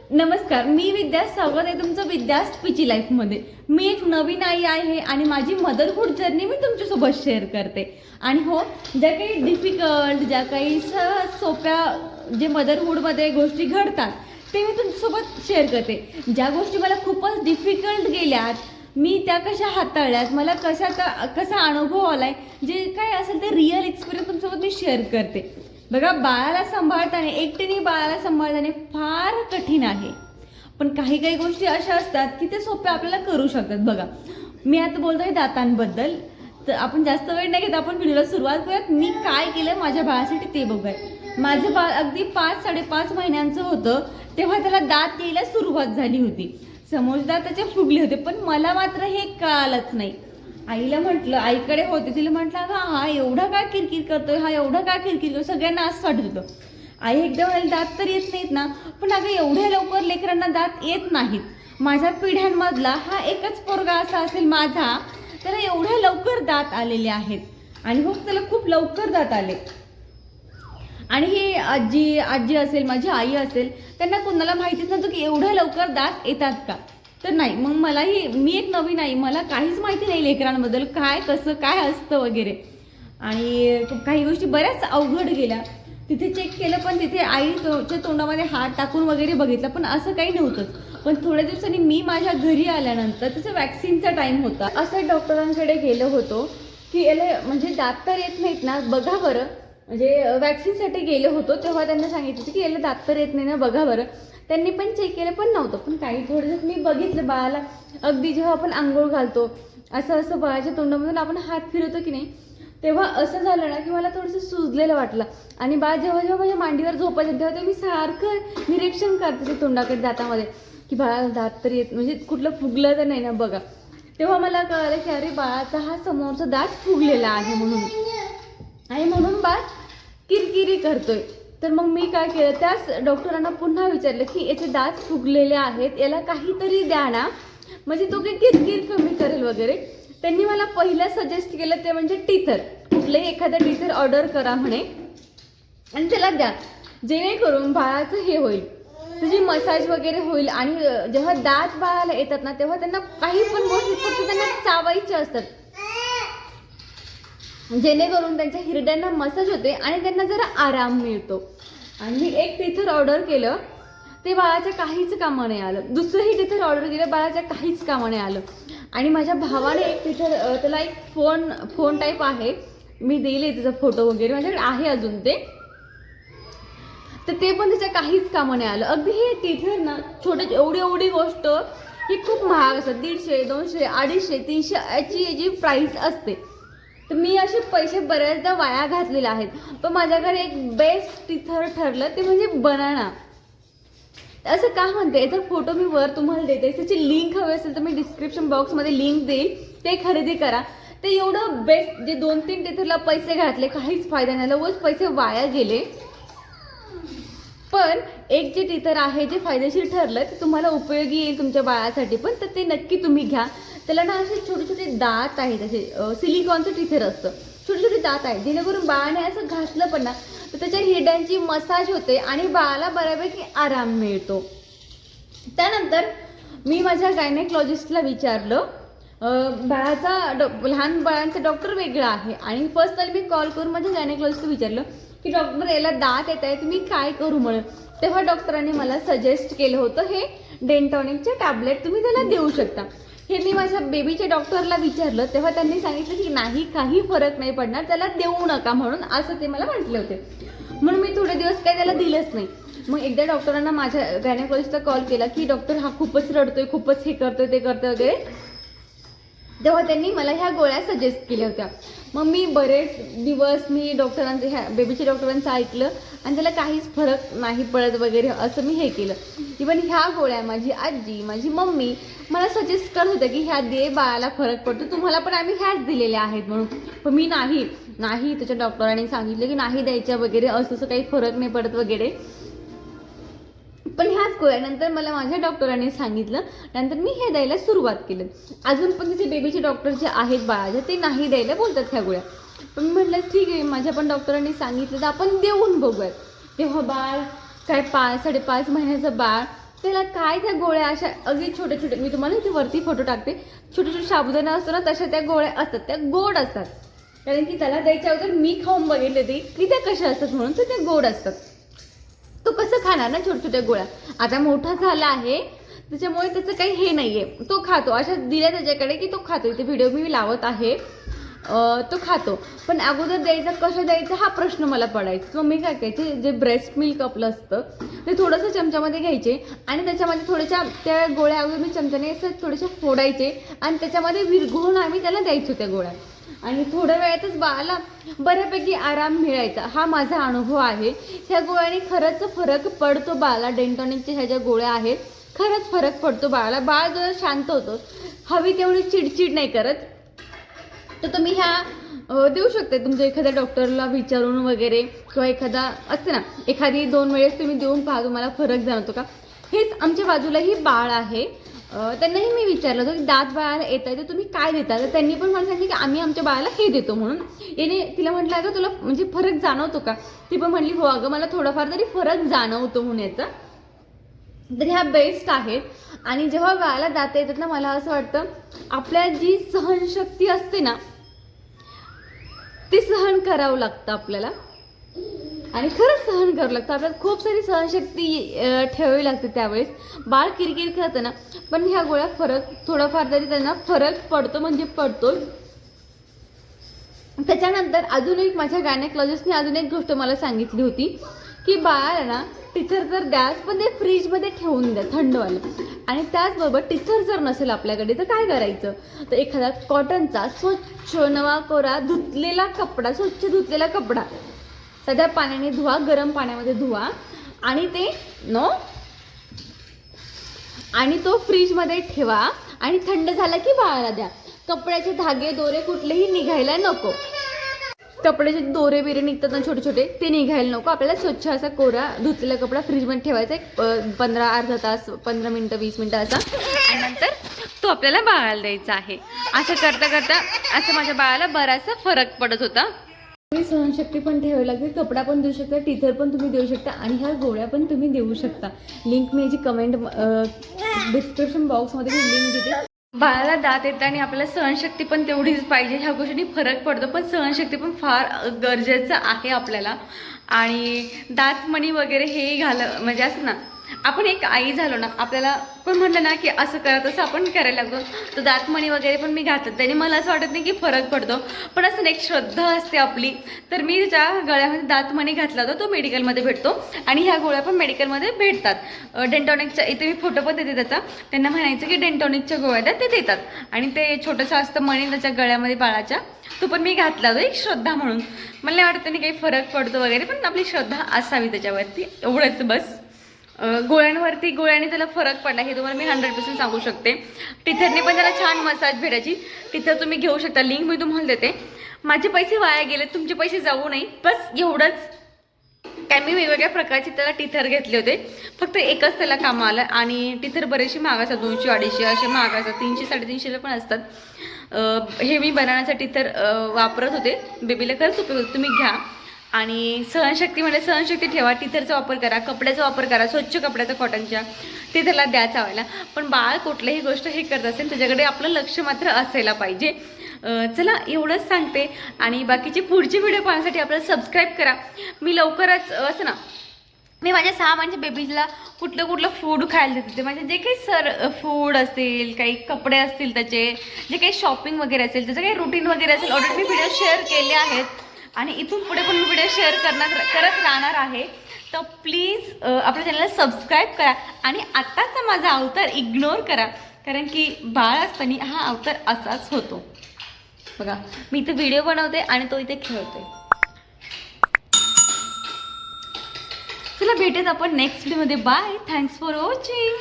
नमस्कार, मी विद्या. स्वागत आहे तुमचं विद्या स्पीची लाईफमध्ये. मी एक नवीन आई आहे आणि माझी मदरहूड जर्नी मी तुमच्यासोबत शेअर करते. आणि हो, ज्या काही डिफिकल्ट, ज्या काही सहज सोप्या जे मदरहूडमध्ये गोष्टी घडतात ते मी तुमच्यासोबत शेअर करते. ज्या गोष्टी मला खूपच डिफिकल्ट गेल्यात, मी त्या कशा हाताळल्यात, मला कसा अनुभव आलाय, जे काय असेल ते रिअल एक्सपिरियन्स तुमच्यासोबत मी शेअर करते. बघा, बाळाला सांभाळताना, एकट्याने बाळाला सांभाळताना फार कठीण आहे. पण काही काही गोष्टी अशा असतात की ते सोप्या आपल्याला करू शकतात. बघा, मी आता बोलत आहे दातांबद्दल. तर आपण जास्त वेळ नाही घेत, आपण व्हिडिओला सुरुवात करूयात. मी काय केलं माझ्या बाळासाठी ते बघूया. माझं बाळ अगदी 5-5.5 महिन्यांचं होतं तेव्हा त्याला दात यायला सुरुवात झाली होती. समोर दात त्याचे फुगले होते, पण मला मात्र हे कळालंच नाही. आईला म्हटलं, आईकडे होते, तिला म्हटलं अगं हा एवढा काय किरकिर करतोय, हा एवढा काय किरकिर करतो. सगळ्यांना असं वाटत होतं. आई एकदा म्हणाली दात तर येत नाहीत ना, पण अगं एवढ्या लवकर लेकरांना दात येत नाहीत. माझ्या पिढ्यांमधला हा एकच पोरगा असा असेल माझा, त्याला एवढ्या लवकर दात आलेले आहेत. आणि हो, त्याला खूप लवकर दात आले. आणि ही आजी असेल, माझी आई असेल, त्यांना कोणाला माहितीच नव्हतं की एवढ्या लवकर दात येतात का. तर नाही, मग मी एक नवीन आई, मला काहीच माहिती नाही लेकरांबद्दल, काय कसं काय असतं वगैरे. आणि काही गोष्टी बऱ्याच अवघड गेल्या. तिथे चेक केलं, पण तिथे आईच्या तोंडामध्ये हात टाकून वगैरे बघितलं, पण असं काही नव्हतंच. पण थोड्या दिवसांनी मी माझ्या घरी आल्यानंतर त्याचं वॅक्सिनचा टाईम होता. असं डॉक्टरांकडे गेलो होतो की याला म्हणजे दात तर येत नाहीत ना, बघा बरं. म्हणजे वॅक्सिनसाठी गेलो होतो तेव्हा त्यांना सांगितलं की याला दात तर येत नाही ना, बघा बरं. त्यांनी पण चेक केलं, पण नव्हतं. पण काही थोडंसं मी बघितलं बाळाला. अगदी जेव्हा आपण आंघोळ घालतो, असं बाळाच्या तोंडामधून आपण हात फिरवतो की नाही, तेव्हा असं झालं ना की मला थोडंसं सुजलेलं वाटलं. आणि बाळ जेव्हा माझ्या मांडीवर झोपायचं तेव्हा ते मी सारखं निरीक्षण करते ते तोंडाकडे, दातामध्ये, की बाळाला दात तर येत, म्हणजे कुठलं फुगलं तर नाही ना बघा. तेव्हा मला कळलं की अरे बाळाचा हा समोरचा दात फुगलेला आहे म्हणून, आणि म्हणून बाळ किरकिरी करतोय. तर मग मी काय केलं, त्याच डॉक्टरांना पुन्हा विचारलं की याचे दात फुगलेले आहेत, याला काहीतरी द्या ना, म्हणजे तो काही किरकिर कमी करेल वगैरे. त्यांनी मला पहिलं सजेस्ट केलं ते म्हणजे टीथर. कुठलंही एखादं टीथर ऑर्डर करा म्हणे आणि त्याला द्या, जेणेकरून बाळाचं हे होईल, तुझी मसाज वगैरे होईल. आणि जेव्हा दात बाळाला येतात ना, तेव्हा त्यांना काही पण गोष्टी फक्त त्यांना चावायच्या असतात, जेणेकरून त्यांच्या हिरड्यांना मसाज होते आणि त्यांना जरा आराम मिळतो. आणि मी एक टीथर ऑर्डर केलं, ते बाळाच्या काहीच कामं नाही आलं. दुसरंही टीथर ऑर्डर केलं, बाळाच्या काहीच कामं नाही आलं. आणि माझ्या भावाने एक टीथर, त्याला एक फोन टाईप आहे, मी दिले त्याचा फोटो वगैरे, माझ्याकडे आहे अजून ते. तर ते पण त्याच्या काहीच कामं नाही आलं. अगदी हे टीथर ना, छोटे एवढी गोष्ट ही खूप महाग असतात. 150, 200, 250, 300 याची प्राईस असते. तर मी असे पैसे बऱ्याचदा वाया घातलेले आहेत. पण माझ्याकडे एक बेस्ट टीथर ठरलं ते म्हणजे बनाना. असं का म्हणते, याचा फोटो मी वर तुम्हाला देते, त्याची लिंक हवी असेल तर मी डिस्क्रिप्शन बॉक्समध्ये लिंक देईल, ते खरेदी करा. ते एवढं बेस्ट, जे 2-3 टीथरला पैसे घातले काहीच फायदा नाही, लगेच पैसे वाया गेले. पण एक जे टीथर आहे, जे फायदेशीर ठरलं, ते तुम्हाला उपयोगी येईल तुमच्या बाळासाठी पण, तर ते नक्की तुम्ही घ्या. त्याला ना असे छोटे दात आहेत, असे सिलिकॉनचं टीथर असतं, छोटे दात आहेत, जेणेकरून बाळाने असं घासलं पण ना तर त्याच्या हिरड्यांची मसाज होते आणि बाळाला बऱ्यापैकी आराम मिळतो. त्यानंतर मी माझ्या गायनेकॉलॉजिस्टला विचारलं. लहान बाळांचा डॉक्टर वेगळा आहे. आणि पर्सनली मी कॉल करून माझ्या गायनेकॉलॉजिस्टला विचारलं की डॉक्टर, याला दात येत आहेत, मी काय करू म्हणून. तेव्हा डॉक्टरांनी मला सजेस्ट केलं होतं हे डेंटॉनिकचे टॅबलेट तुम्ही त्याला देऊ शकता. हे मी माझ्या बेबीच्या डॉक्टरला विचारलं, तेव्हा त्यांनी सांगितलं की नाही, काही फरक नाही पडणार, त्याला देऊ नका म्हणून, असं ते मला म्हटले होते. म्हणून मी थोडे दिवस काही त्याला दिलंच नाही. मग एकदा डॉक्टरांना, माझ्या गायनेकॉलॉजिस्टला कॉल केला की डॉक्टर हा खूपच रडतोय, खूपच हे करतोय ते करतोय वगैरे. तेव्हा त्यांनी मला ह्या गोळ्या सजेस्ट केल्या होत्या. मग मी बरेच दिवस डॉक्टरांचं, ह्या बेबीच्या डॉक्टरांचं ऐकलं आणि त्याला काहीच फरक नाही पडत वगैरे, असं मी हे केलं. इव्हन ह्या गोळ्या माझी आजी, माझी मम्मी मला सजेस्ट करत होत्या की ह्या दे, बाळाला फरक पडतो, तुम्हाला पण आम्ही ह्याच दिलेल्या आहेत म्हणून. पण मी नाही, त्याच्या डॉक्टरांनी सांगितलं की नाही द्यायच्या वगैरे, असं काही फरक नाही पडत वगैरे. पण ह्याच गोळ्यानंतर मला माझ्या डॉक्टरांनी सांगितलं, नंतर मी हे द्यायला सुरुवात केलं. अजून पण तिथे बेबीचे डॉक्टर जे आहेत बाळाचे, ते नाही द्यायला बोलतात ह्या गोळ्या. पण मी म्हटलं ठीक आहे, माझ्या पण डॉक्टरांनी सांगितलं तर आपण देऊन बघूयात. तेव्हा बाळ काय 5-5.5 महिन्याचं बाळ त्याला काय त्या गोळ्या अशा अगदी छोटे छोटे, मी तुम्हाला इथे वरती फोटो टाकते, छोटे छोटे साबुदाणा असतो ना तशा त्या गोळ्या असतात, त्या गोड असतात. कारण की त्याला द्यायच्या अगोदर मी खाऊन बघितले ते की त्या कशा असतात म्हणून, तर त्या गोड असतात. तो कसं खाणार ना छोट्या छोट्या गोळ्या. आता मोठा झाला आहे त्याच्यामुळे त्याचं काही हे नाहीये, तो खातो. अशा दिल्या त्याच्याकडे की तो खातो. इथे व्हिडिओ मी लावत आहे, तो खातो. पण अगोदर द्यायचा कसं द्यायचा हा प्रश्न मला पडायचा. मग मी काय करायचे, जे ब्रेस्ट मिल्क आपलं असतं ते थोडंसं चमच्यामध्ये घ्यायचे आणि त्याच्यामध्ये थोड्याशा त्या गोळ्या अगोदर मी चमच्याने असं थोडेसे फोडायचे आणि त्याच्यामध्ये विरघळून आम्ही त्याला द्यायचो त्या गोळ्या. आणि थोड्या वेळातच बाळाला बऱ्यापैकी आराम मिळायचा. हा माझा अनुभव आहे. ह्या गोळ्याने खरंच फरक पडतो बाळाला. डेंटॉनिकच्या ह्या ज्या गोळ्या आहेत खरंच फरक पडतो बाळाला. बाळ जरा शांत होतं, हवी तेवढी चिडचिड नाही करत. तर तुम्ही ह्या देऊ शकता तुमच्या एखाद्या डॉक्टरला विचारून वगैरे, किंवा एखादा असते ना, एखादी 2 वेळेस तुम्ही देऊन पहा तुम्हाला फरक जाणवतो का. हेच आमच्या बाजूलाही बाळ आहे, त्यांनाही मी विचारलं होतं की दात बाळाला येत आहे तर तुम्ही काय देता. तर त्यांनी पण मला सांगितलं की आम्ही आमच्या बाळाला हे देतो म्हणून. याने तिला म्हटलं अगं तुला म्हणजे फरक जाणवतो का. ती पण म्हटली हो अगं मला थोडाफार तरी फरक जाणवतो म्हणून याचा. तर ह्या बेस्ट आहेत. आणि जेव्हा बाळाला दात येतात ना, मला असं वाटतं आपल्या जी सहनशक्ती असते ना ती सहन करावं लागतं आपल्याला. आणि खरंच सहन करावं लागतं आपल्याला. खूप सारी सहनशक्ती ठेवावी लागते त्यावेळेस. बाळ किरकिर करतं ना, पण ह्या गोळ्या फरक थोडाफार तरी त्यांना फरक पडतो म्हणजे पडतो. त्याच्यानंतर अजून एक माझ्या गायनेकॉलॉजिस्टने अजून एक गोष्ट मला सांगितली होती की बाळाला ना टिथर जर द्याल पण ते फ्रीजमध्ये ठेवून द्या थंडवालं. आणि त्याचबरोबर टिथर जर नसेल आपल्याकडे तर काय करायचं, तर एखादा कॉटनचा स्वच्छ नवा कोरा धुतलेला कपडा, स्वच्छ धुतलेला कपडा साध्या पाण्याने धुवा, गरम पाण्यामध्ये धुवा आणि ते आणि तो फ्रीजमध्ये ठेवा आणि थंड झाला की बाळाला द्या. कपड्याचे धागे दोरे कुठलेही निघायला नको. कपड्याचे दोरे बिरे निघतात ना छोटे छोटे, ते निघायला नको. आपल्याला स्वच्छ असा कोरा धुतलेला कपडा फ्रीजमध्ये ठेवायचा एक 15 अर्धा तास, 15 मिनटं 20 मिनटं असा. आणि नंतर तो आपल्याला बाळाला द्यायचा आहे. असं करता करता असं माझ्या बाळाला बराचसा फरक पडत होता. तुम्ही सहनशक्ती पण ठेवावी लागेल, कपडा पण देऊ शकता, टिथर पण तुम्ही देऊ शकता आणि ह्या गोळ्या पण तुम्ही देऊ शकता. लिंक मी याची कमेंट डिस्क्रिप्शन बॉक्समध्ये मी लिंक देते. बाळाला दात येतं आणि आपल्याला सहनशक्ती पण तेवढीच पाहिजे. ह्या गोष्टींनी फरक पडतो, पण सहनशक्ती पण फार गरजेचं आहे आपल्याला. आणि दातमणी वगैरे हे म्हणजे असं ना, आपण एक आई झालो ना, आपल्याला कोण म्हटलं ना की असं करा तसं आपण करायला लागतो. तर दातमणी वगैरे पण मी घातलं, त्याने मला असं वाटत नाही की फरक पडतो, पण असं एक श्रद्धा असते आपली. तर मी ज्या गळ्यामध्ये दातमणी घातला होता तो मेडिकलमध्ये भेटतो आणि ह्या गोळ्या पण मेडिकलमध्ये भेटतात. डेंटॉनिकच्या इथे मी फोटो पण देते त्याचा. त्यांना म्हणायचं की डेंटॉनिकच्या गोळ्या द्या, ते देतात. आणि ते छोटंसं असतं मणी त्याच्या गळ्यामध्ये बाळाच्या, तो पण मी घातला होता एक श्रद्धा म्हणून. मला नाही वाटत त्यांनी काही फरक पडतो वगैरे, पण आपली श्रद्धा असावी त्याच्यावरती, एवढंच बस. गोळ्याने त्याला फरक पडला हे तुम्हाला मी 100% सांगू शकते. टिथरने पण त्याला छान मसाज भेटायची. टिथर तुम्ही घेऊ शकता, लिंक मी तुम्हाला देते. माझे पैसे वाया गेले, तुमचे पैसे जाऊ नये, बस एवढंच. काय मी वेगवेगळ्या प्रकारचे त्याला टिथर घेतले होते, फक्त एकच त्याला कामं आलं. आणि टिथर बरेचसे महाग असतात, 200-250 असे महाग असतात, 300-350 पण असतात. हे मी बनानाचा टिथर वापरत होते, बेबीला खरंच उपयोग होतो, तुम्ही घ्या. आणि सहनशक्ती म्हणजे सहनशक्ती ठेवा, टिथरचा वापर करा, कपड्याचा वापर करा, स्वच्छ कपड्याचा कॉटनच्या, ते त्याला द्या चावायला. पण बाळ कुठलीही गोष्ट हे करत असेल त्याच्याकडे आपलं लक्ष मात्र असायला पाहिजे. चला एवढंच सांगते. आणि बाकीचे पुढचे व्हिडिओ पाहण्यासाठी आपल्याला सबस्क्राईब करा. मी लवकरच असं ना, मी माझ्या 6 महिन्याच्या बेबीला कुठलं फूड खायला देते, ते म्हणजे जे काही फूड असेल, काही कपडे असतील त्याचे, जे काही शॉपिंग वगैरे असेल, त्याचं काही रुटीन वगैरे असेल, ऑलरेडी मी व्हिडिओ शेअर केले आहेत आणि इथून पुढे पण मी व्हिडिओ शेअर करत राहणार आहे. तर प्लीज आपल्या चॅनलला सबस्क्राईब करा आणि आत्ताचा माझा अवतार इग्नोर करा, कारण की बाळ असताना हा अवतार असाच होतो. बघा मी इथे व्हिडिओ बनवते आणि तो इथे खेळतोय. चला भेटत आपण नेक्स्ट व्हिडिओमध्ये. Bye, thanks for watching.